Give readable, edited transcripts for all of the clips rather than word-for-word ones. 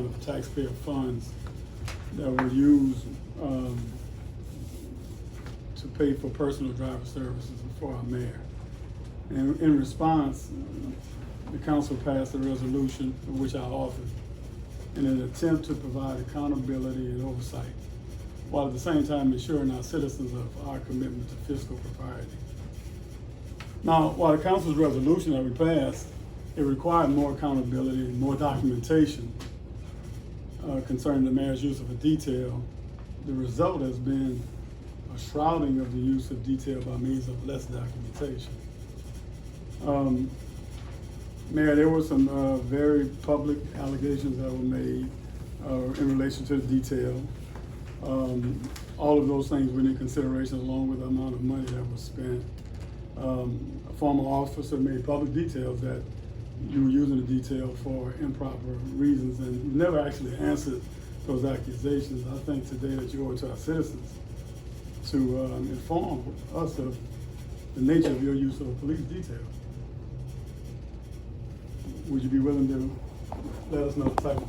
amount of taxpayer funds that were used to pay for personal driver services for our mayor. And in response, the council passed a resolution, which I authored, in an attempt to provide accountability and oversight, while at the same time ensuring our citizens of our commitment to fiscal propriety. Now, while the council's resolution that we passed, it required more accountability and more documentation concerning the mayor's use of a detail, the result has been a shrouding of the use of detail by means of less documentation. Mayor, there were some very public allegations that were made in relation to the detail. All of those things were in consideration along with the amount of money that was spent. A former officer made public details that you were using the detail for improper reasons, and you never actually answered those accusations. I think today that you owe it to our citizens to inform us of the nature of your use of a police detail. Would you be willing to let us know the type of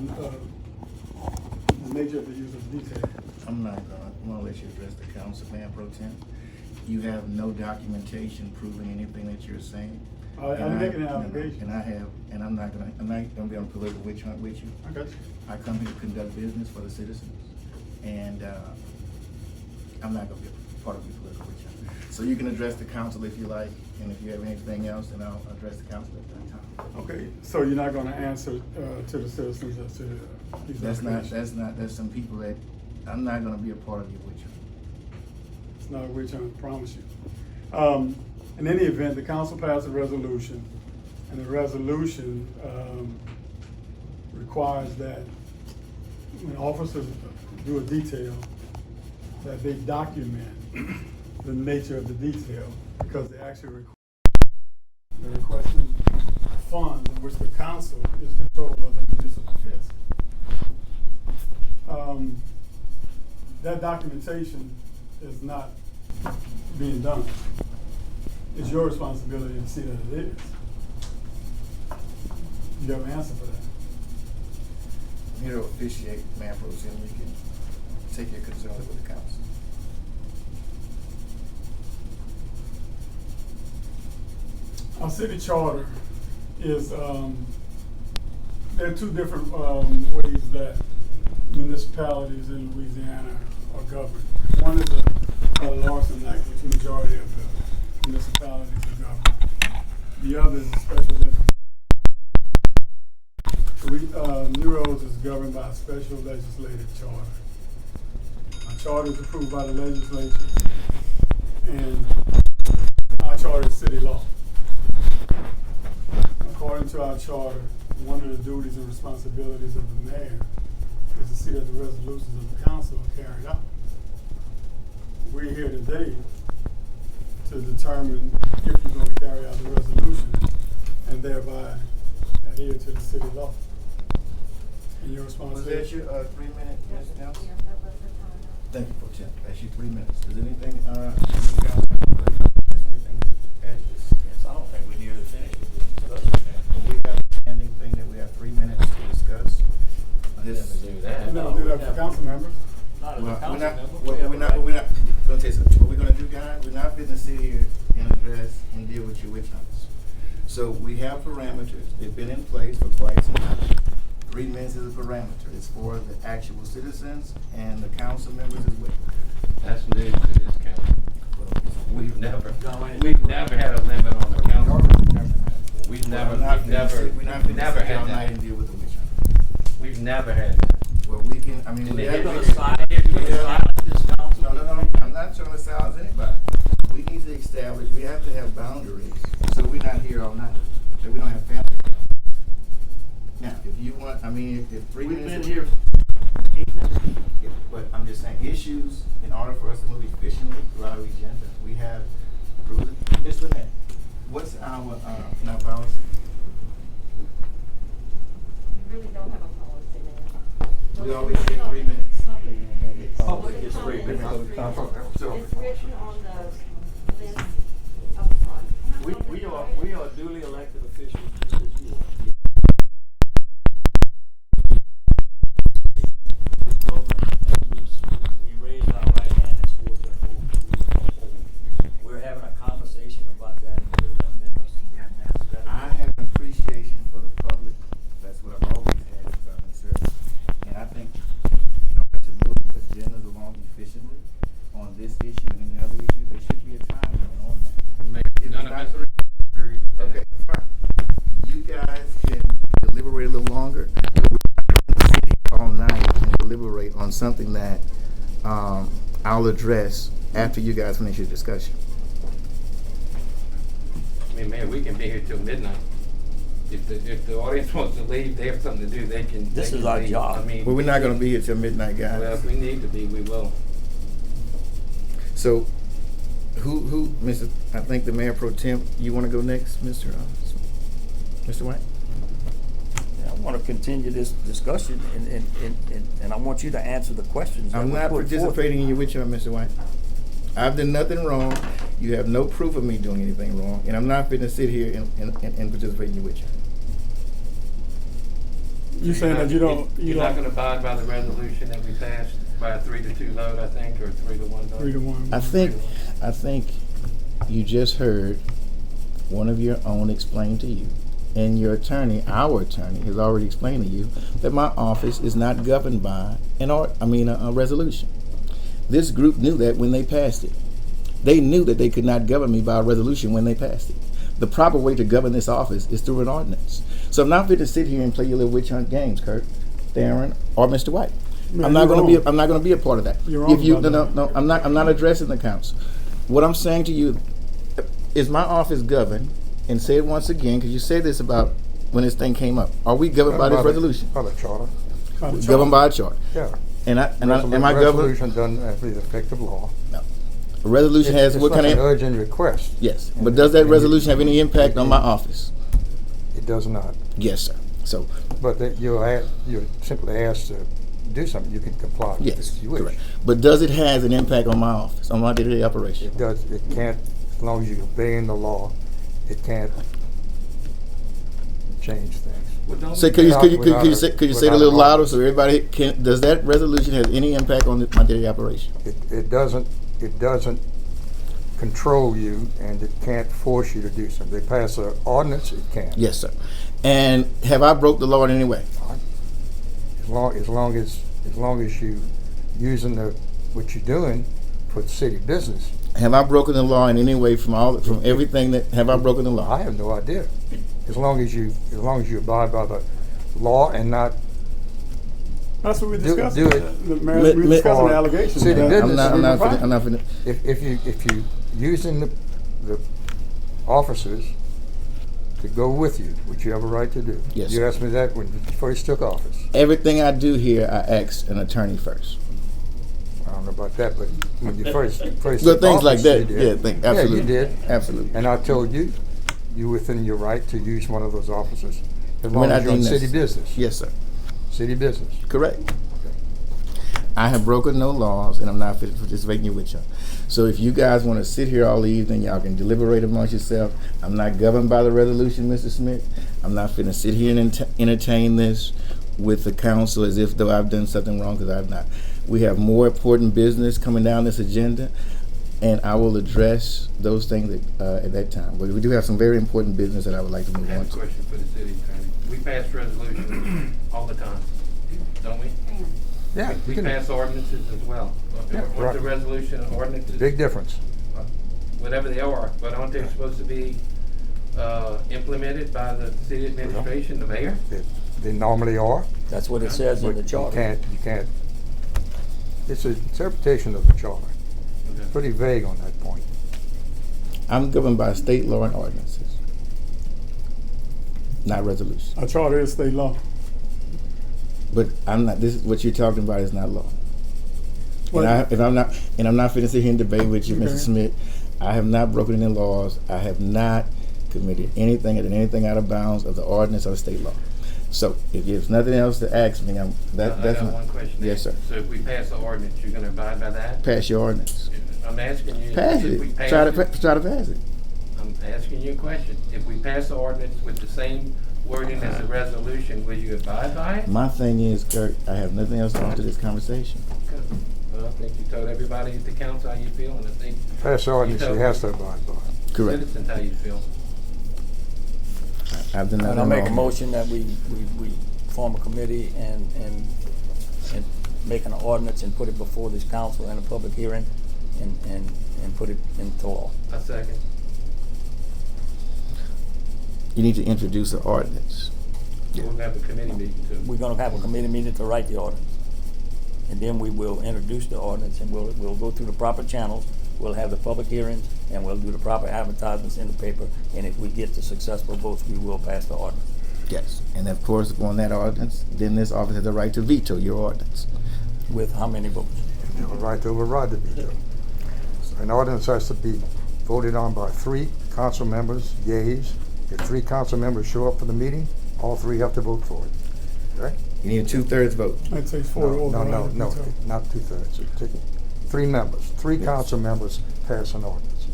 the nature of the use of detail? I'm gonna let you address the council, Mayor Pro Tem. You have no documentation proving anything that you're saying. I'm making an allegation. And I'm not gonna be on a political witch hunt with you. I got you. I come here to conduct business for the citizens, and I'm not gonna be a part of your political witch hunt. So you can address the council if you like, and if you have anything else, then I'll address the council at that time. Okay, so you're not gonna answer to the citizens as to these allegations? That's some people that, I'm not gonna be a part of your witch hunt. It's not a witch hunt, I promise you. In any event, the council passed a resolution, and the resolution requires that when officers do a detail, that they document the nature of the detail, because they actually they're requesting funds in which the council is control of the municipal fisc. That documentation is not being done. It's your responsibility to see that it is. You have an answer for that? I'm here to officiate, Mayor Pro Tem. You can take your concerns with the council. Our city charter is, there are two different ways that municipalities in Louisiana are governed. One is a Larson Act, which the majority of the municipalities are governed. The other is a special legislative. New Roads is governed by a special legislative charter. Our charter is approved by the legislature, and our charter is city law. According to our charter, one of the duties and responsibilities of the mayor is to see that the resolutions of the council are carried out. We're here today to determine if you're going to carry out the resolution and thereby adhere to the city law. And your responsibility. Was that your 3 minute, Ms. Nelson? Thank you, Pro Tem. That's your 3 minutes. Is there anything, Yes, I don't think we need to finish it. we have a pending thing that we have 3 minutes to discuss? This. Do that. We're not going to do that for council members. Not as a Well, council member. we're not, gonna tell you something. What we're gonna do, guys, we're not gonna sit here and address and deal with your witch hunts. So we have parameters. They've been in place for quite some time. 3 minutes is a parameter. It's for the actual citizens and the council members as well. That's new to this council. Well, We've never had a limit on the council. We've never had that. And deal with the witch hunt. We've never had that. Well, we can, I mean, And we they have gonna to silence this council. No, I'm not trying to silence anybody. We need to establish, we have to have boundaries, so we're not here all night, so we don't have families. Now, if you want, I mean, if 3 We've minutes. been here 8 minutes. Yeah, but I'm just saying, issues, in order for us to move efficiently through our agenda, we have, Ms. Lynette, what's our policy? We really don't have a policy now. We always say 3 minutes. Public is 3 minutes. So, It's written on the list up front. We are duly elected officials. something that I'll address after you guys finish your discussion. I mean, Mayor, we can be here till midnight. If the audience wants to leave, they have something to do, they can. This they is can our leave. job. I mean. Well, we're not gonna be here till midnight, Well, guys. if we need to be, we will. So, who, Mr., I think the Mayor Pro Tem, you wanna go next, Mr. White? I want to continue this discussion, and I want you to answer the questions that I'm were not put forth. participating in your witch hunt, Mr. White. I've done nothing wrong. You have no proof of me doing anything wrong, and I'm not going to sit here and participate in your witch hunt. You saying that you don't, You're not gonna abide by the resolution that we passed by a 3-2 vote, I think, or 3-1 vote? 3-1. I think you just heard one of your own explain to you, and your attorney, our attorney, has already explained to you that my office is not governed by a resolution. This group knew that when they passed it. They knew that they could not govern me by a resolution when they passed it. The proper way to govern this office is through an ordinance. So I'm not fit to sit here and play your little witch hunt games, Kurt, Darren, or Mr. White. Man, I'm not you're going to be. wrong. I'm not going to be a part of that. You're wrong about No. that. I'm not addressing the council. What I'm saying to you is my office governed, and say it once again, because you said this about when this thing came up. Are we governed by this resolution? By the charter, We're governed by a charter. yeah. Am I governed? Resolution doesn't have to be the effective law. No. A resolution has It's what kind like an of? urgent request. Yes, but does that resolution have any impact on my office? It does not. Yes, sir. So, But that you're simply asked to do something, you can comply with yes, it if you wish. correct. But does it has an impact on my office, on my day-to-day operation? It does, it can't, as long as you're obeying the law, it can't change things. Well, don't So we- could you say it a without little a louder so everybody can? Does that resolution have any impact on my daily operation? It doesn't control you, and it can't force you to do something. They pass an ordinance, it can. Yes, sir. And have I broke the law in any way? As long as you using what you're doing for city business. Have I broken the law in any way from everything that? Have I broken the law? I have no idea. As long as you abide by the law and not. That's what we Do- discussed. do it. We're discussing the Or allegations. city that- business. I'm not Fine. finna. If you using the officers to go with you, which you have a right to do. Yes, You sir. asked me that when you first took office. Everything I do here, I ask an attorney first. I don't know about that, but when you first Well, took things like office, that. you did. Yeah, absolutely. Yeah, you did. Absolutely. And I told you, you're within your right to use one of those officers as long When I as you're in deem city necessary. business. Yes, sir. City business. Correct. I have broken no laws, and I'm not fit to participate in your witch hunt. So if you guys want to sit here all evening, y'all can deliberate amongst yourself. I'm not governed by the resolution, Mr. Smith. I'm not fit to sit here and entertain this with the council as if though I've done something wrong, because I've not. We have more important business coming down this agenda, and I will address those things at that time. But we do have some very important business that I would like to I move have on a to. question for the city attorney. We pass resolutions all the time, don't we? Yeah. We you can- pass ordinances as well. Yeah, Aren't right. the resolution ordinances, Big difference. whatever they are, but aren't they supposed to be implemented by the city administration, the mayor? They normally are. That's what it says in But the charter. you can't, it's an interpretation of the charter. Okay. Pretty vague on that point. I'm governed by state law and ordinances, not resolutions. A charter is state law. But I'm not. This is what you're talking about is not law. Well- And I'm not finna sit here and debate with you, Okay. Mr. Smith. I have not broken any laws. I have not committed anything or done anything out of bounds of the ordinance or the state law. So if there's nothing else to ask me, I that's got not. one question. Yes, sir. So if we pass the ordinance, you're gonna abide by that? Pass your ordinance. I'm asking you. Pass if we it. pass Try it- to pass it. I'm asking you a question. If we pass the ordinance with the same wording as the resolution, will you abide by it? My thing is, Kurt, I have nothing else to add to this conversation. Okay. Well, I think you told everybody at the council how you feel, and I think Pass the ordinance, told he has to abide by it. Correct. citizens how you feel. I've done nothing And I make a wrong. motion that we form a committee and make an ordinance and put it before this council in a public hearing and put it into law. A second. You need to introduce an ordinance. We'll have a committee meeting too. We're gonna have a committee meeting to write the ordinance and then we will introduce the ordinance, and we'll go through the proper channels. We'll have the public hearings, and we'll do the proper advertisements in the paper, and if we get the successful votes, we will pass the ordinance. Yes, and of course, on that ordinance, then this office has the right to veto your ordinance. With how many votes? You have a right to override the veto. So an ordinance has to be voted on by 3 council members, yeas. If 3 council members show up for the meeting, all 3 have to vote for it. Okay? You need a 2/3 vote. That takes 4 to No, override. no, the veto. not 2/3. It takes 3 members, 3 Yes. council members pass an ordinance.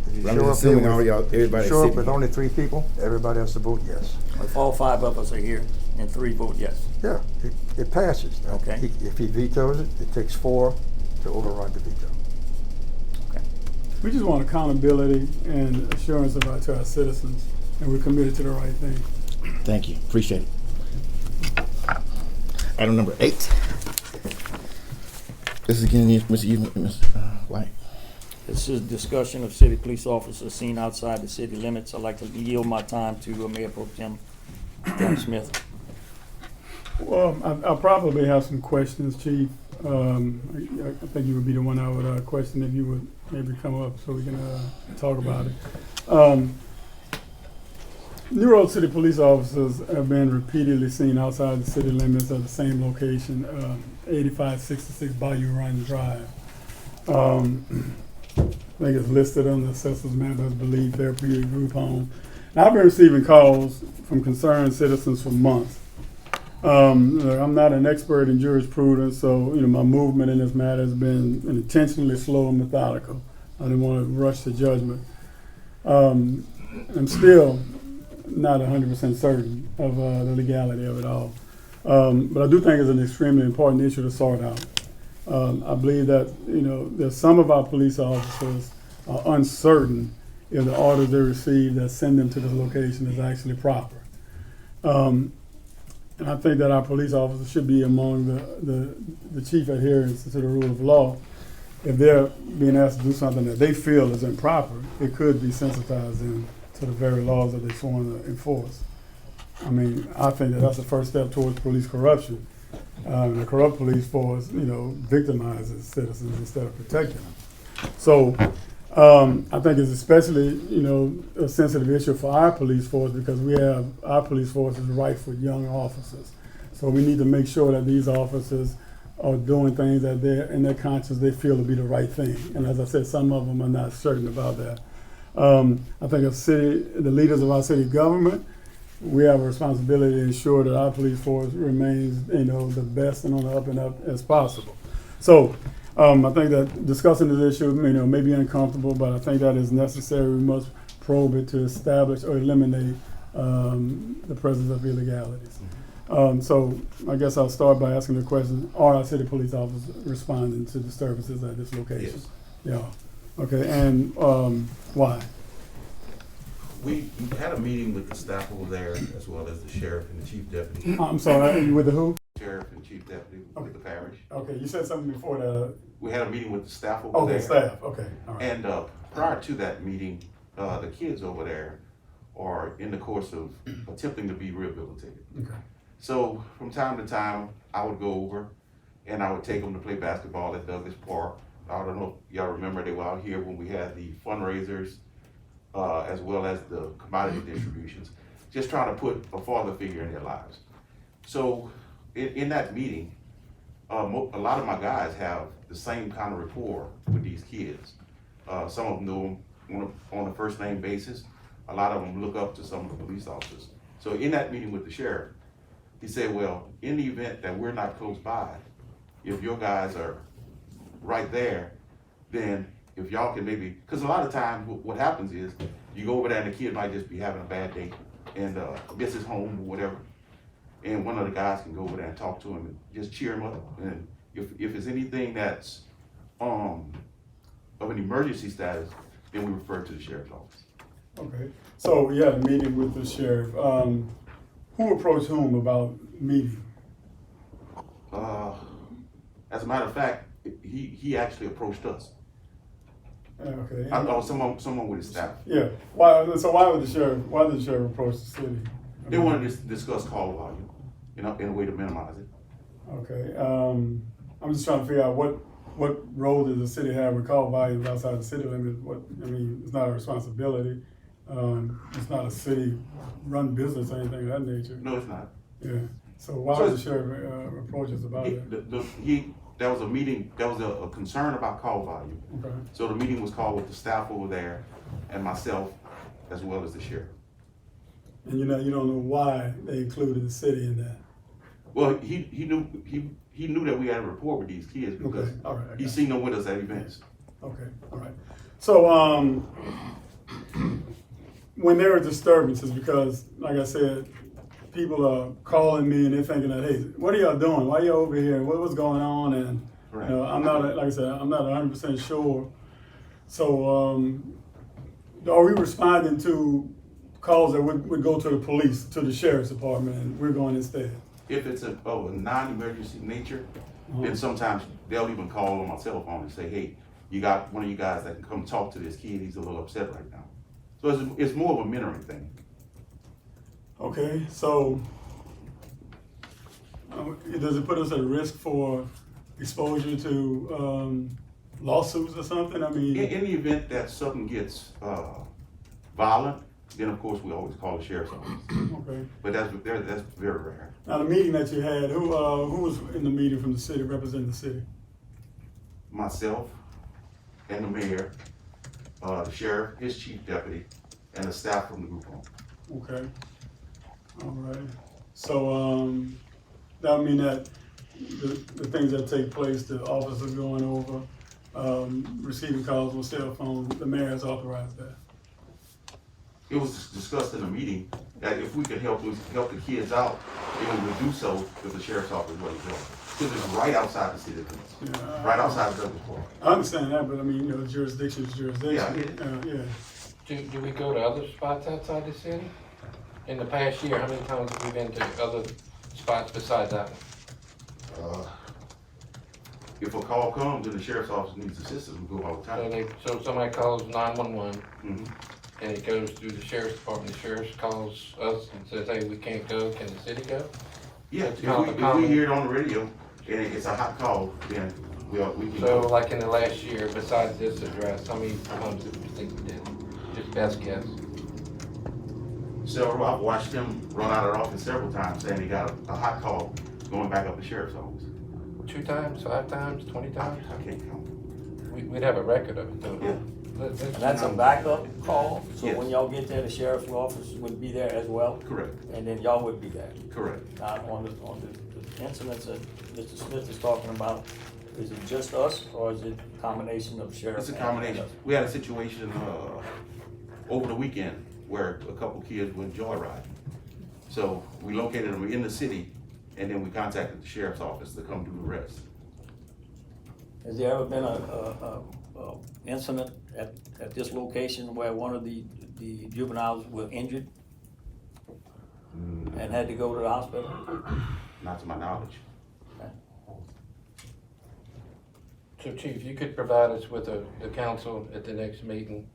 If you I'm show just up there assuming all y'all, everybody show up sitting with here. only 3 people, everybody has to vote yes. If all 5 of us are here and 3 vote yes. Yeah, it passes. Okay. If he vetoes it, it takes 4 to override the veto. Okay. We just want accountability and assurance to our citizens, and we're committed to the right thing. Thank you, appreciate it. Item number 8. This is again, Mr. White. This is discussion of city police officers seen outside the city limits. I'd like to yield my time to Mayor Pro Tem Tim Smith. Well, I probably have some questions, Chief. I think you would be the one I would question if you would maybe come up so we can talk about it. New Road City police officers have been repeatedly seen outside the city limits of the same location, 8566 Bayou Run Drive. I think it's listed on the assessor's map as believed therapeutic group home. And I've been receiving calls from concerned citizens for months. I'm not an expert in jurisprudence, so my movement in this matter has been intentionally slow and methodical. I didn't want to rush to judgment. I'm still not 100% certain of the legality of it all, but I do think it's an extremely important issue to sort out. I believe that there's some of our police officers are uncertain if the orders they receive that send them to this location is actually proper. And I think that our police officers should be among the chief adherents to the rule of law. If they're being asked to do something that they feel is improper, it could desensitize them to the very laws that they're sworn to enforce. I mean, I think that that's the first step towards police corruption. The corrupt police force, victimizes citizens instead of protecting them. So I think it's especially, a sensitive issue for our police force because our police force is rife with young officers. So we need to make sure that these officers are doing things that in their conscience they feel to be the right thing. And as I said, some of them are not certain about that. I think the leaders of our city government, we have a responsibility to ensure that our police force remains, the best and on the up and up as possible. So I think that discussing this issue, may be uncomfortable, but I think that is necessary. We must probe it to establish or eliminate the presence of illegalities. So I guess I'll start by asking the question, are our city police officers responding to disturbances at this location? Yes. Yeah. Okay, and why? We had a meeting with the staff over there, as well as the sheriff and the chief deputy. I'm sorry, with the who? Sheriff and chief deputy with the parish. Okay, you said something before that. We had a meeting with the staff over there. Okay, staff, okay, all right. And prior to that meeting, the kids over there are in the course of attempting to be rehabilitated. Okay. So from time to time, I would go over and I would take them to play basketball at Douglas Park. I don't know if y'all remember, they were out here when we had the fundraisers, as well as the commodity distributions, just trying to put a father figure in their lives. So in that meeting, a lot of my guys have the same kind of rapport with these kids. Some of them know them on a first name basis. A lot of them look up to some of the police officers. So in that meeting with the sheriff, he said, well, in the event that we're not close by, if your guys are right there, then if y'all can maybe, because a lot of times what happens is you go over there and the kid might just be having a bad day and misses home or whatever. And one of the guys can go over there and talk to him and just cheer him up. And if it's anything that's of an emergency status, then we refer to the sheriff's office. Okay, so we had a meeting with the sheriff. Who approached whom about meeting? As a matter of fact, he actually approached us. Okay. Someone with his staff. Yeah. Why did the sheriff approach the city? They wanted to discuss call volume, in a way to minimize it. Okay. I'm just trying to figure out what role does the city have with call volumes outside the city limits? It's not a responsibility. It's not a city-run business or anything of that nature. No, it's not. Yeah. So why So was the sheriff approach us about that? There was a meeting, there was a concern about call volume. Okay. So the meeting was called with the staff over there and myself, as well as the sheriff. And you don't know why they included the city in that. Well, he knew that we had a rapport with these kids because Okay. All right. I he's got seen them with us at events. Okay, all right. So, when there are disturbances, because like I said, people are calling me and they're thinking that, hey, what are y'all doing? Why y'all over here? What's going on? And, Right. I'm not, like I said, I'm not 100% sure. So, are we responding to calls that would go to the police, to the sheriff's department, and we're going instead? If it's a non-emergency nature, then sometimes they'll even call on my cell phone and say, hey, you got one of you guys that can come talk to this kid, he's a little upset right now. So it's more of a mentoring thing. Okay, so does it put us at risk for exposure to lawsuits or something? I mean, In the event that something gets violent, then of course we always call the sheriff's office. okay. But that's very rare. Now the meeting that you had, who was in the meeting from the city, representing the city? Myself and the mayor, the sheriff, his chief deputy, and the staff from the group home. Okay. All right. So that would mean that the things that take place, the officers going over, receiving calls on cell phone, the mayor has authorized that. It was discussed in the meeting that if we could help the kids out, then we would do so if the sheriff's office wasn't there. Because it's right outside the city limits, Yeah, right outside of Douglas Park. I understand that, but I mean, jurisdiction is jurisdiction. Yeah, I get it. Yeah. Do we go to other spots outside the city? In the past year, how many times have we been to other spots besides that one? If a call comes and the sheriff's office needs assistance, we go all the time. So somebody calls 911 Mhm. and it goes through the sheriff's department, the sheriff calls us and says, hey, we can't go, can the city go? Yeah, It's if common. we hear it on the radio and it's a hot call, then we can So go. like in the last year, besides this address, how many times do you think we did? Just best guess. Several, I've watched him run out of the office several times saying he got a hot call going back up the sheriff's office. 2 times, 5 times, 20 times? I can't count. We'd have a record of it, don't we? Yeah. And that's a backup call, so Yes. when y'all get there, the sheriff's office would be there as well, Correct, and then y'all would be there. correct. Now, on the incidents that Mr. Smith is talking about, is it just us, or is it a combination of sheriff? It's a and combination. us? We had a situation, over the weekend where a couple kids went joyriding. So we located them in the city and then we contacted the sheriff's office to come do the rest. Has there ever been a incident at this location where one of the juveniles were injured and had to go to the hospital? Not to my knowledge. So Chief, you could provide us with the council at the next meeting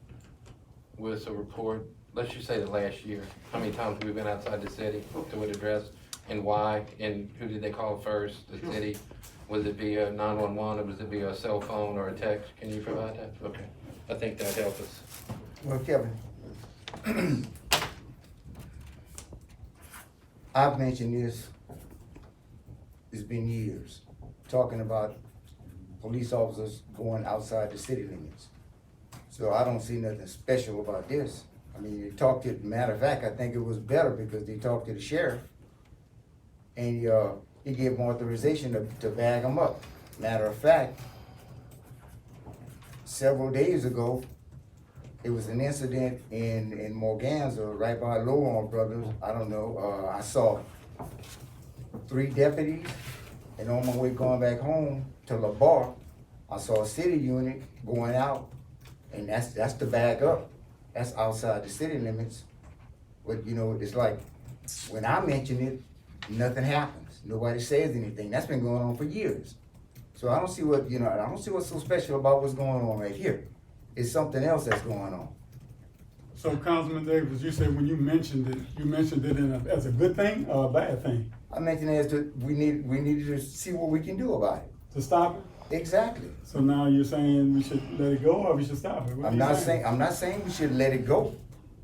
with a report, let's just say the last year, how many times we've been outside the city to what address and why, and who did they call first, the city? Was it via 911 or was it via a cell phone or a text? Can you provide that? Okay, I think that'd help us. Well, Kevin, I've mentioned this, it's been years, talking about police officers going outside the city limits. So I don't see nothing special about this. I mean, you talked to, matter of fact, I think it was better because they talked to the sheriff and he gave them authorization to bag them up. Matter of fact, several days ago, it was an incident in Morganza, right by Lowell Brothers. I don't know, I saw 3 deputies, and on my way going back home to La Barre, I saw a city unit going out, and that's the bag up. That's outside the city limits. But you know, it's like, when I mention it, nothing happens. Nobody says anything. That's been going on for years. So I don't see what, I don't see what's so special about what's going on right here. It's something else that's going on. So Councilman Davis, you said when you mentioned it as a good thing or a bad thing? I mentioned it as we needed to see what we can do about it. to stop it? Exactly. So now you're saying we should let it go or we should stop it? What are I'm you not saying we should let it go.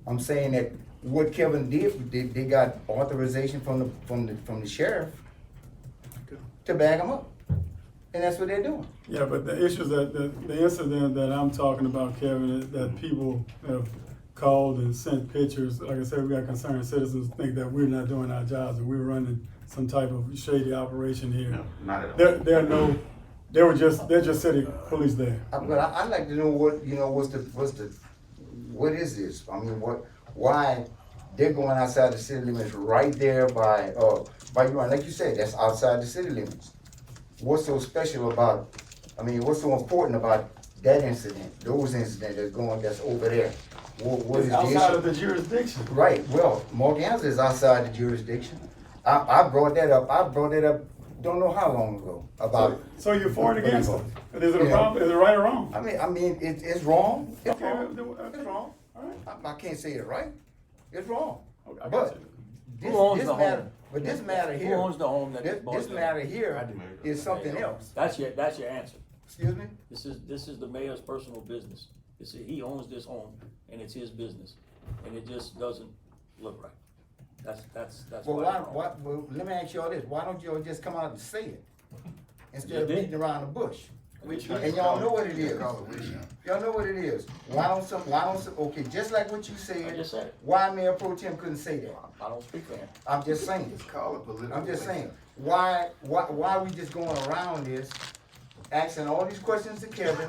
I'm saying that what Kevin did, they got authorization from the sheriff to bag him up. And that's what they're doing. Yeah, but the issues that, the incident that I'm talking about, Kevin, that people have called and sent pictures, like I said, we got concerned citizens think that we're not doing our jobs and we're running some type of shady operation here. No, not at all. They're just city police there. But I'd like to know what is this? I mean, why they're going outside the city limits right there by like you said, that's outside the city limits. What's so special about, what's so important about that incident, those incidents that's over there? What is It's the outside issue? of the jurisdiction. Right, well, Morganza is outside the jurisdiction. I brought that up, don't know how long ago, about it. So you're for and against it? Is it a Yeah. problem? Is it right or wrong? It's wrong. It's Okay, wrong. then, It's wrong. All right. I can't say it right. It's wrong. Okay, I got But you. Who owns the matter, home? but this matter Who here, owns the home that this is bought down? matter here is something else. That's your answer. Excuse me? This is the mayor's personal business. He owns this home and it's his business. And it just doesn't look right. That's Well, why. well, let me ask y'all this. Why don't y'all just come out and say it? Instead You of did. beating around the bush. Which And y'all know what it is. Call it witch hunt. Y'all know what it is. Why don't some, okay, just like what you I just said it. why Mayor Pro Tem couldn't say that? I don't speak for him. I'm just saying. It's called a political. I'm just witch saying, hunt. why we just going around this, asking all these questions to Kevin,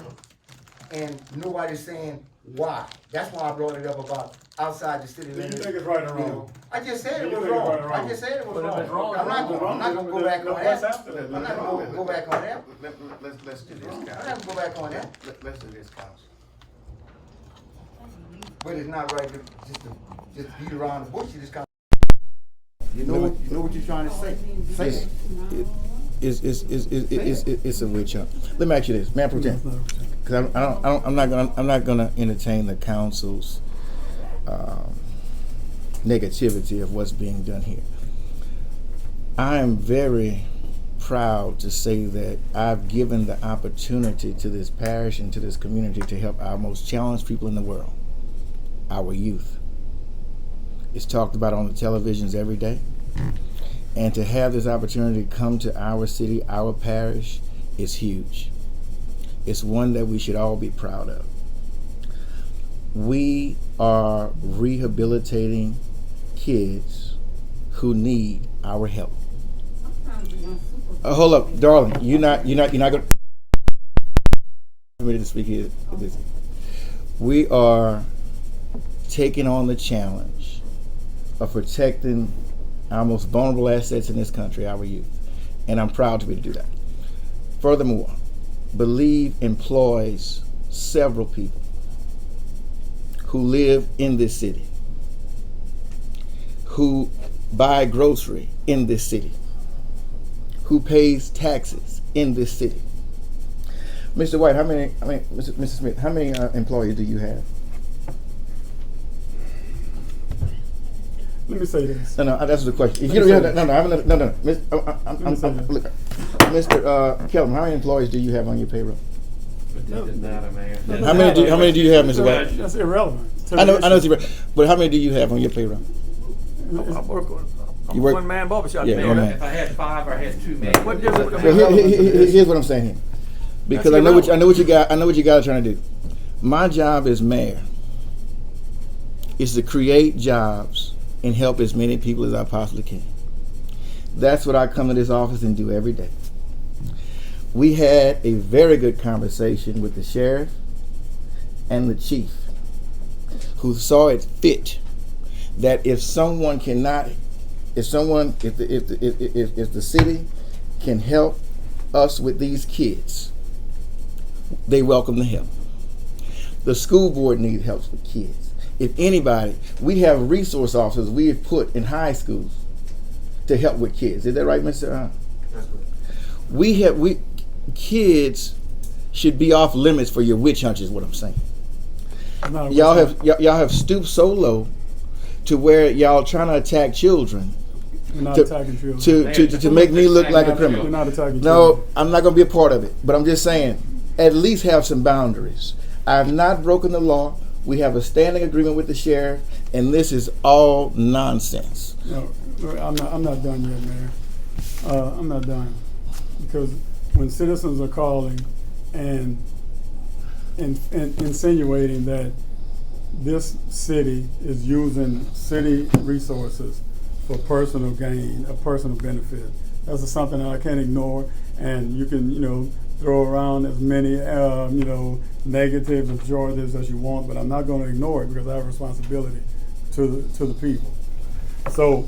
and nobody's saying why? That's why I brought it up about outside the city Do you limits. think it's right or You know, wrong? I just said Do it you was think it's right or wrong. I wrong? just said it was But if wrong. it's wrong, I'm not it's gonna, I'm not gonna go back on What's that. after that? I'm not gonna go back on that. Let's do this, I'm guys. not gonna go back on that. Let's do this, council. But it's not right to just beat around the bush. You just kind you know what you're trying to say. Say it. It's a witch hunt. Let me ask you this, man, pretend, because I'm not gonna entertain the council's negativity of what's being done here. I am very proud to say that I've given the opportunity to this parish and to this community to help our most challenged people in the world, our youth. It's talked about on the televisions every day. And to have this opportunity come to our city, our parish, is huge. It's one that we should all be proud of. We are rehabilitating kids who need our help. Hold up, darling. You're not gonna. I'm ready to speak here. We are taking on the challenge of protecting our most vulnerable assets in this country, our youth. And I'm proud to be able to do that. Furthermore, Believe employs several people who live in this city, who buy grocery in this city, who pays taxes in this city. Mr. White, Mr. Smith, how many employees do you have? Let me say this. No, that's the question. If you don't have that, no. Mr. Kelvin, how many employees do you have on your payroll? But that doesn't matter, man. How many do you have, Mr. White? That's irrelevant. I know it's irrelevant, but how many do you have on your payroll? I work on You work- one man barbershop. Yeah, man. one man. If I had 5 or I had 2 men. What difference? Well, here's what I'm saying here, because I know what you guys are trying to do. My job as mayor is to create jobs and help as many people as I possibly can. That's what I come to this office and do every day. We had a very good conversation with the sheriff and the chief, who saw it fit that if the city can help us with these kids, they welcome the help. The school board needs help with kids. If anybody, we have resource officers we have put in high schools to help with kids. Is that right, Mr. That's correct. Kids should be off limits for your witch hunt, is what I'm saying. No, Y'all have stooped so low to where y'all trying to attack children We're not to, attacking children. to make me look like a criminal. We're not attacking No, children. I'm not gonna be a part of it, but I'm just saying, at least have some boundaries. I have not broken the law. We have a standing agreement with the sheriff, and this is all nonsense. No, I'm not done yet, Mayor. I'm not done. Because when citizens are calling and insinuating that this city is using city resources for personal gain, a personal benefit, that's just something that I can't ignore. And you can, throw around as many, negatives and pejoratives as you want, but I'm not going to ignore it because I have a responsibility to the people. So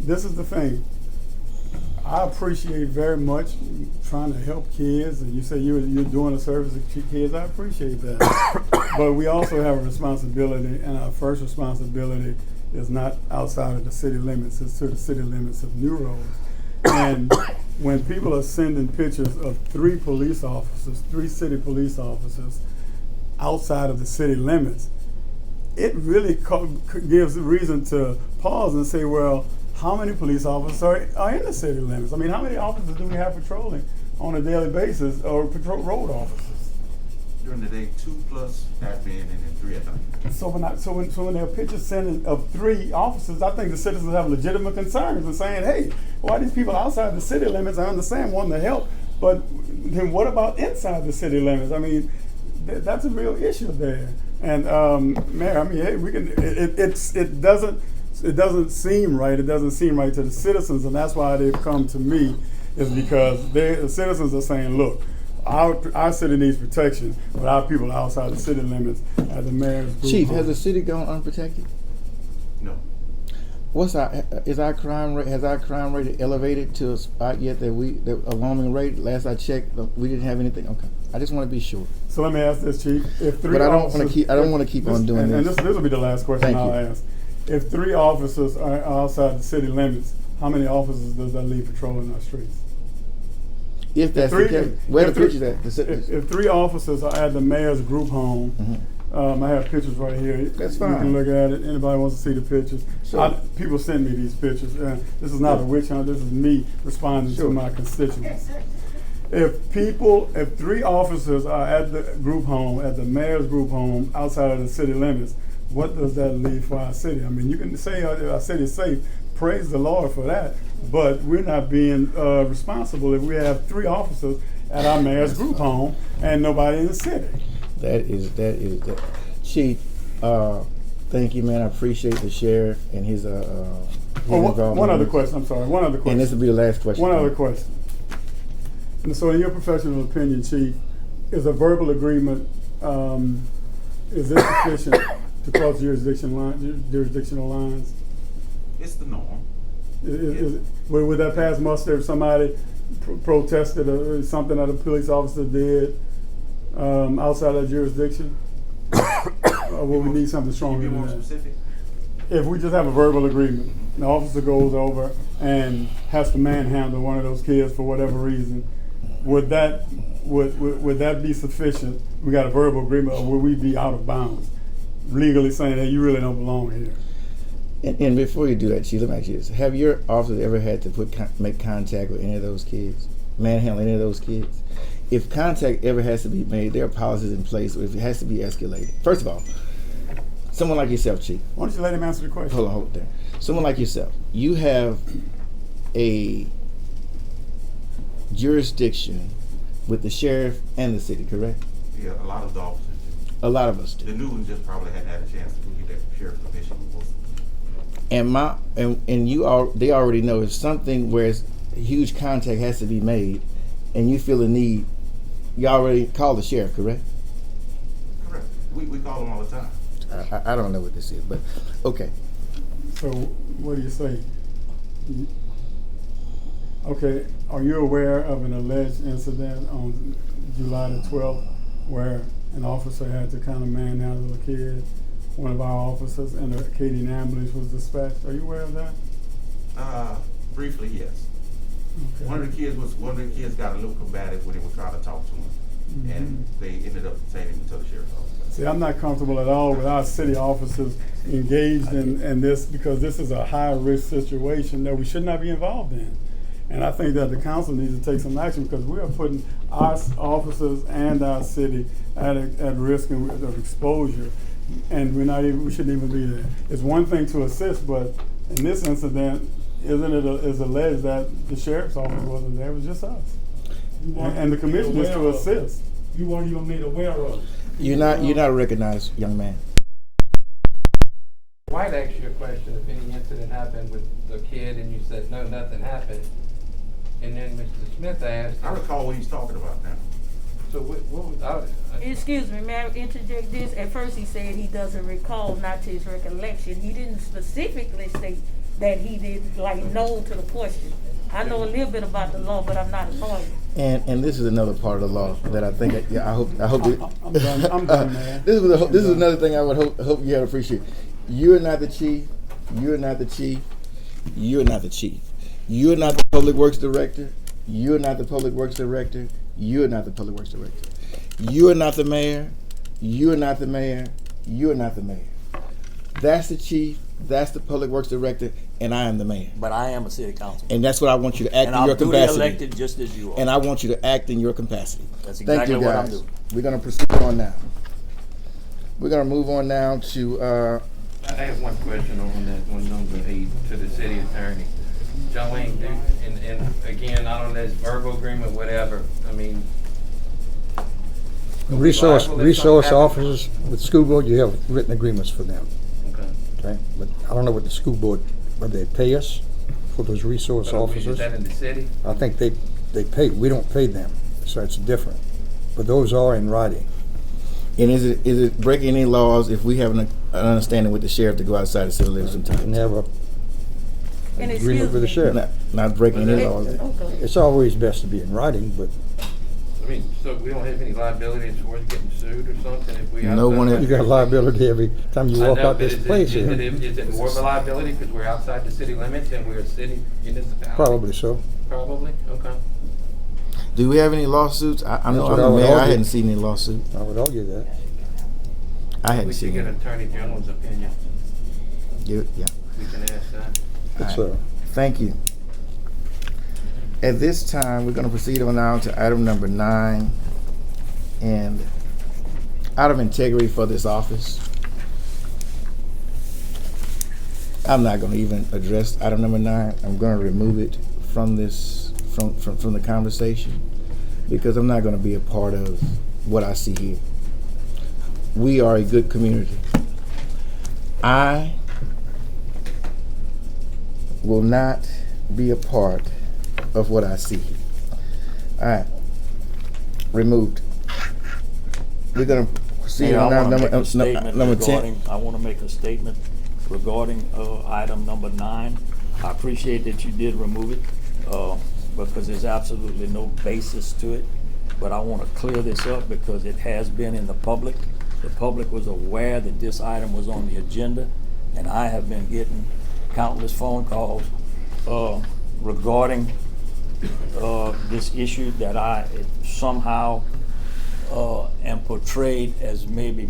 this is the thing. I appreciate very much trying to help kids, and you say you're doing a service to kids. I appreciate that. But we also have a responsibility, and our first responsibility is not outside of the city limits, it's to the city limits of New Roads. And when people are sending pictures of 3 police officers, 3 city police officers outside of the city limits, it really gives reason to pause and say, well, how many police officers are in the city limits? I mean, how many officers do we have patrolling on a daily basis, or patrol road officers? During the day, 2 plus admin and then 3 at night. So when there are pictures sending of 3 officers, I think the citizens have legitimate concerns and saying, hey, why are these people outside the city limits? I understand wanting to help, but then what about inside the city limits? I mean, that's a real issue there. And Mayor, I mean, hey, we can. It doesn't seem right. It doesn't seem right to the citizens, and that's why they've come to me, is because the citizens are saying, look, our city needs protection, but our people are outside the city limits at the mayor's group. Chief, has the city gone unprotected? No. Has our crime rate elevated to a spot yet that alarming rate? Last I checked, we didn't have anything. Okay, I just want to be sure. So let me ask this, Chief: if 3 but I don't officers, want to keep on doing and this. this will be the last question Thank I'll you. ask. If 3 officers are outside the city limits, how many officers does that leave patrolling our streets? If that's the case, where the pictures at? If 3 officers are at the mayor's group home, I have pictures right here. That's You fine. can look at it. Anybody wants to see the pictures? Sure. People send me these pictures. This is not a witch hunt. This is me responding Sure. to my constituents. If 3 officers are at the group home, at the mayor's group home, outside of the city limits, what does that leave for our city? I mean, you can say our city is safe. Praise the Lord for that. But we're not being responsible if we have 3 officers at our mayor's group home and nobody in the city. That is. Chief, thank you, man. I appreciate the sheriff and his involvement. One other question. I'm sorry. One other question. And this will be the last question. One other question. And so, in your professional opinion, Chief, is a verbal agreement is it sufficient to cross jurisdictional lines? It's the norm. Would that pass muster if somebody protested or something that a police officer did outside of jurisdiction? Or would we need something stronger Be than more that? specific. If we just have a verbal agreement, the officer goes over and has to manhandle one of those kids for whatever reason, would that be sufficient? We got a verbal agreement, or would we be out of bounds, legally saying, hey, you really don't belong here? And before you do that, Chief, let me ask you this: have your officers ever had to make contact with any of those kids, manhandle any of those kids? If contact ever has to be made, there are policies in place. If it has to be escalated, first of all, someone like yourself, Chief. Why don't you let him answer the question? Hold there. Someone like yourself, you have a jurisdiction with the sheriff and the city, correct? Yeah, a lot of the officers do. A lot of us do. The new ones just probably hadn't had a chance to get that sheriff's permission before. And they already know if something where huge contact has to be made, and you feel a need, you already call the sheriff, correct? Correct. We call them all the time. I don't know what this is, but okay. So what do you say? Okay, are you aware of an alleged incident on July the 12th where an officer had to kind of manhandle a kid, one of our officers, and a Acadian ambulance was dispatched? Are you aware of that? Briefly, yes. Okay. One of the kids got a little combative when they were trying to talk to him. and they ended up sending him to the sheriff's office. See, I'm not comfortable at all with our city officers engaged in this, because this is a high-risk situation that we should not be involved in. And I think that the council needs to take some action, because we are putting our officers and our city at risk of exposure, and we shouldn't even be there. It's one thing to assist, but in this incident, is alleged that the sheriff's office wasn't there, it was just us. And the commission is to assist. You weren't even made aware of it. You're not a recognized young man. White asked you a question if any incident happened with the kid, and you said, no, nothing happened. And then Mr. Smith asked. I recall what he's talking about now. So what was, Excuse me, may I interject this? At first he said he doesn't recall, not to his recollection. He didn't specifically state that he did, like, know to the question. I know a little bit about the law, but I'm not a lawyer. And this is another part of the law that I think, I hope. I'm done, man. This is another thing I would hope you appreciate. You're not the chief. You're not the chief. You're not the chief. You're not the public works director. You're not the public works director. You're not the public works director. You're not the mayor. You're not the mayor. You're not the mayor. That's the chief. That's the public works director, and I am the mayor. But I am a city councilman. And that's what I want you to act And in I'm your duly capacity. elected just as you are. And I want you to act in your capacity. That's Thank exactly you, what I'm guys. doing. We're going to proceed on now. We're going to move on now to I have one question on that one, number 8, to the city attorney. Jolene, and again, I don't know, it's verbal agreement, whatever. I mean, Resource liable if something happens? officers with school board, you have written agreements for them, okay. okay? But I don't know what the school board, whether they pay us for those resource But officers. is that in the city? I think they pay, we don't pay them, so it's different. But those are in writing. and is it breaking any laws if we have an understanding with the sheriff to go outside the city limits And sometimes? have a And agreement with the excuse me. sheriff. Not breaking any laws. Okay. It's always best to be in writing, but I mean, so we don't have any liability as far as getting sued or something if we. No one you got liability every time you I walk know, out but this place here. Is it more of a liability because we're outside the city limits and we're a city municipality? Probably so. Probably, okay. Do we have any lawsuits? I know That's what I'm I the would mayor. I argue. hadn't seen any lawsuits. I would argue that. I hadn't We should seen get any. Attorney General's opinion. Yeah. We can ask that. It's, All right. Thank you. At this time, we're going to proceed on now to item number 9. And out of integrity for this office, I'm not going to even address item number 9. I'm going to remove it from this, from the conversation, because I'm not going to be a part of what I see here. We are a good community. I will not be a part of what I see here. All right. Removed. We're going to proceed Mayor, on I now. want to make a statement Number 10. regarding, I want to make a statement regarding item number 9. I appreciate that you did remove it because there's absolutely no basis to it. But I want to clear this up because it has been in the public. The public was aware that this item was on the agenda, and I have been getting countless phone calls regarding this issue that I somehow am portrayed as maybe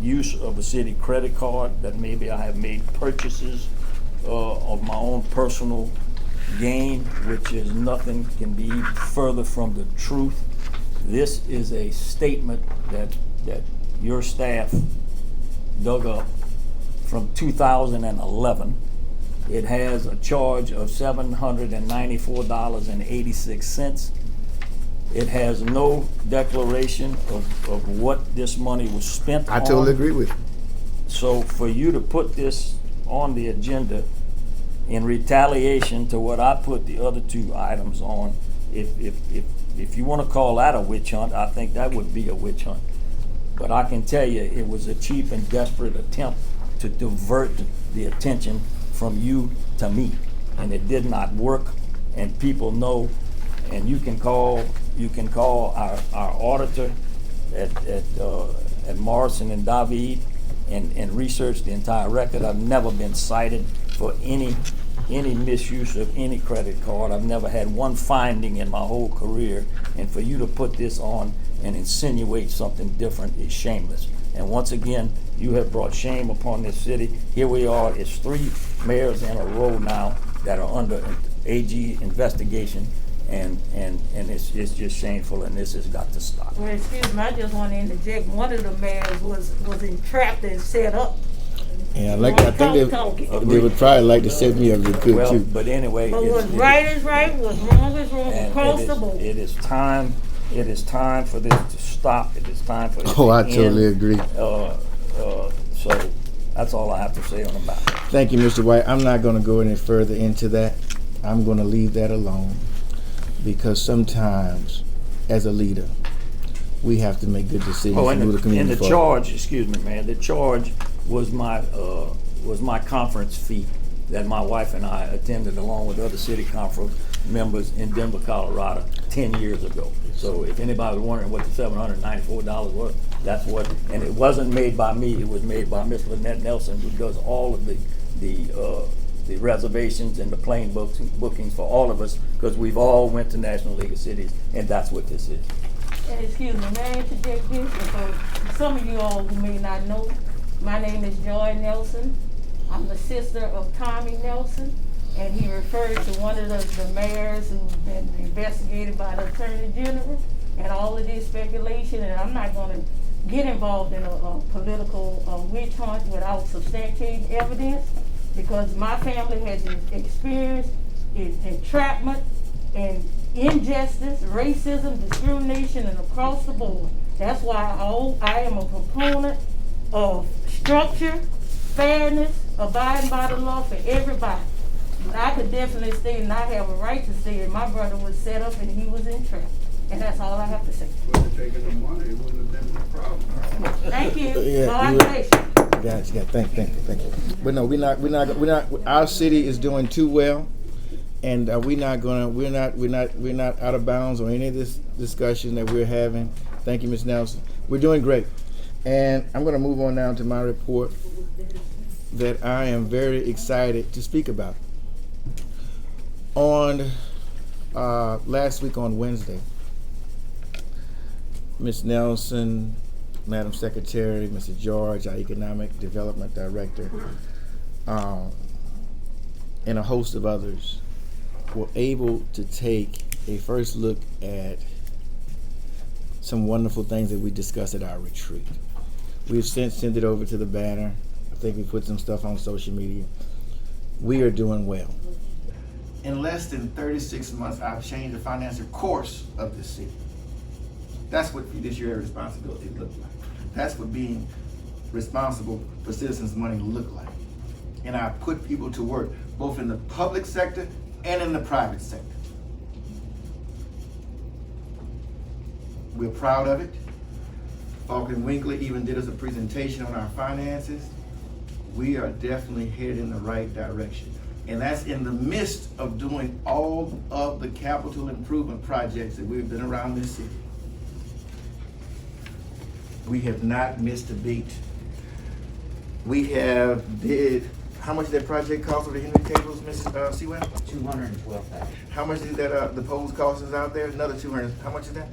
use of a city credit card, that maybe I have made purchases of my own personal gain, which is nothing can be further from the truth. This is a statement that your staff dug up from 2011. It has a charge of $794.86. It has no declaration of what this money was spent on. I totally agree with you. So for you to put this on the agenda in retaliation to what I put the other 2 items on, if you want to call that a witch hunt, I think that would be a witch hunt. But I can tell you, it was a cheap and desperate attempt to divert the attention from you to me, and it did not work. And people know, and you can call our auditor at Morrison and David and research the entire record. I've never been cited for any any misuse of any credit card. I've never had one finding in my whole career. And for you to put this on and insinuate something different is shameless. And once again, you have brought shame upon this city. Here we are, it's 3 mayors in a row now that are under AG investigation, and it's just shameful, and this has got to stop. Well, excuse me, I just want to interject. One of the mayors was entrapped and set up. Yeah, I think they would probably like to set me up if they could Well, too. but anyway. But what's right is right, what's wrong is wrong And across the board. it is time for this to stop. It is time for this Oh, to I end. totally agree. So that's all I have to say on the matter. Thank you, Mr. White. I'm not going to go any further into that. I'm going to leave that alone, because sometimes, as a leader, we have to make good decisions Oh, and move the and community the forward. charge, excuse me, man, the charge was my conference fee that my wife and I attended along with other city conference members in Denver, Colorado, 10 years ago. So if anybody was wondering what the $794 was, that's what, and it wasn't made by me, it was made by Miss Lynette Nelson, who does all of the reservations and the plane bookings for all of us, because we've all went to National League of Cities, and that's what this is. Excuse me, may I interject this? Because some of you all who may not know, my name is Joy Nelson. I'm the sister of Tommy Nelson, and he referred to one of the mayors who's been investigated by the Attorney General and all of this speculation, and I'm not going to get involved in a political witch hunt without substantiating evidence, because my family has experienced entrapment and injustice, racism, discrimination, and across the board. That's why I am a proponent of structure, fairness, abiding by the law for everybody. But I could definitely say, and I have a right to say, that my brother was set up and he was entrapped. And that's all I have to say. Wasn't taking the money, it wouldn't have been a problem. Thank you. Yeah, God you- bless you. Gotcha. Thank you. But no, we're not. Our city is doing too well, and we're not out of bounds on any of this discussion that we're having. Thank you, Ms. Nelson. We're doing great, and I'm going to move on now to my report that I am very excited to speak about. On last week on Wednesday, Ms. Nelson, Madam Secretary, Mr. George, our Economic Development Director, and a host of others were able to take a first look at some wonderful things that we discussed at our retreat. We've since sent it over to the banner. I think we put some stuff on social media. We are doing well. In less than 36 months, I've changed the financial course of this city. That's what fiduciary responsibility looks like. That's what being responsible for citizens' money look like. And I put people to work, both in the public sector and in the private sector. We're proud of it. Falk and Winkler even did us a presentation on our finances. We are definitely headed in the right direction. And that's in the midst of doing all of the capital improvement projects that we've done around this city. We have not missed a beat. We have did, how much did that project cost with the Henry Tables, Mrs. Sewell? $212,000. How much did that, the poles cost us out there? Another 200, how much is that?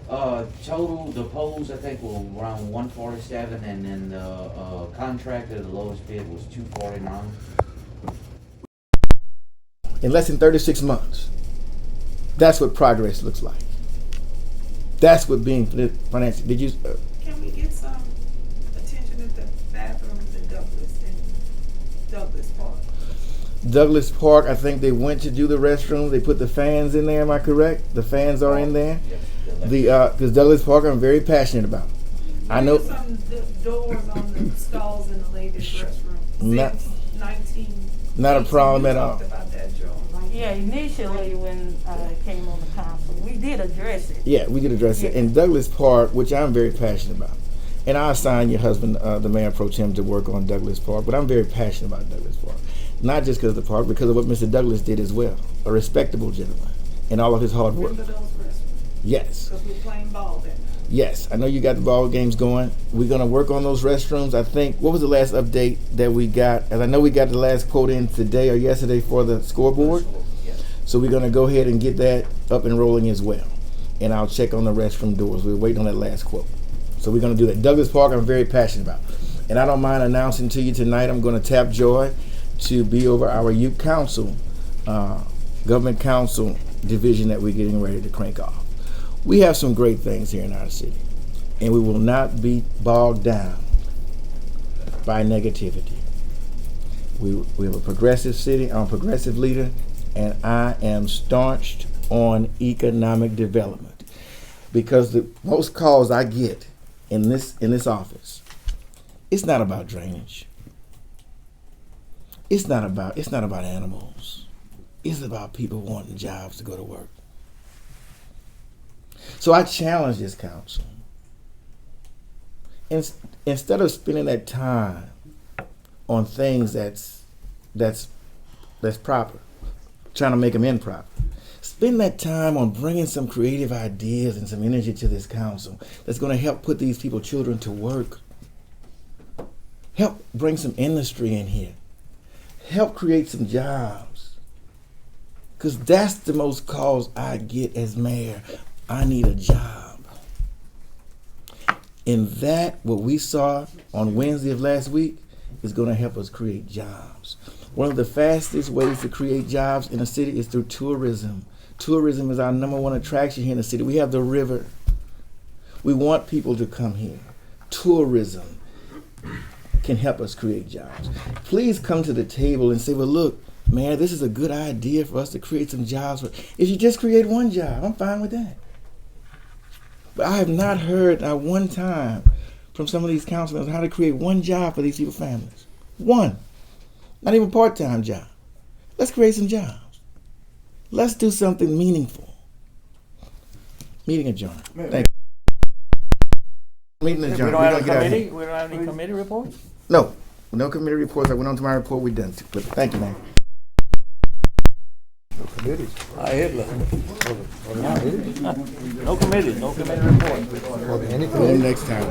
Total, the poles, I think, were around $147, and then the contractor, the lowest bid was $249. In less than 36 months. That's what progress looks like. That's what being financial, did you, Can we get some attention at the bathrooms in Douglas Park? Douglas Park, I think they went to do the restrooms. They put the fans in there, am I correct? The fans are in there? Because Douglas Park, I'm very passionate about. I know. There's some doors on the stalls in the ladies' restroom. Not- Since 19. Not a problem at all. We talked about that, Joe. Yeah, initially when I came on the council, we did address it. Yeah, we did address it. In Douglas Park, which I'm very passionate about. And I assigned your husband, the mayor pro tem, to work on Douglas Park. But I'm very passionate about Douglas Park. Not just because of the park, because of what Mr. Douglas did as well. A respectable gentleman. And all of his hard work. Remember those restrooms? Yes. Because we're playing ball then. Yes, I know you got the ball games going. We're gonna work on those restrooms. I think, what was the last update that we got? And I know we got the last quote in today or yesterday for the scoreboard. So we're gonna go ahead and get that up and rolling as well. And I'll check on the restroom doors. We're waiting on that last quote. So we're gonna do that. Douglas Park, I'm very passionate about. And I don't mind announcing to you tonight, I'm gonna tap Joy to be over our youth council, government council division that we're getting ready to crank off. We have some great things here in our city, and we will not be bogged down by negativity. We have a progressive city, I'm a progressive leader, and I am staunched on economic development. Because the most calls I get in this office, it's not about drainage. It's not about animals. It's about people wanting jobs to go to work. So I challenge this council. Instead of spending that time on things that's proper, trying to make them improper, spend that time on bringing some creative ideas and some energy to this council that's going to help put these children to work. Help bring some industry in here. Help create some jobs. Because that's the most calls I get as mayor. I need a job. And that, what we saw on Wednesday of last week, is going to help us create jobs. One of the fastest ways to create jobs in a city is through tourism. Tourism is our #1 attraction here in the city. We have the river. We want people to come here. Tourism can help us create jobs. Please come to the table and say, well, look, man, this is a good idea for us to create some jobs. If you just create one job, I'm fine with that. But I have not heard not one time from some of these councilors how to create one job for these people's families. One. Not even a part-time job. Let's create some jobs. Let's do something meaningful. Meeting adjourned. Thank you. Meeting adjourned. We don't have a committee? We don't have any committee reports? No. No committee reports. I went on to my report. We're done. Thank you, man. No committees. Hitler. No committees. No committee report. Well, any Next time.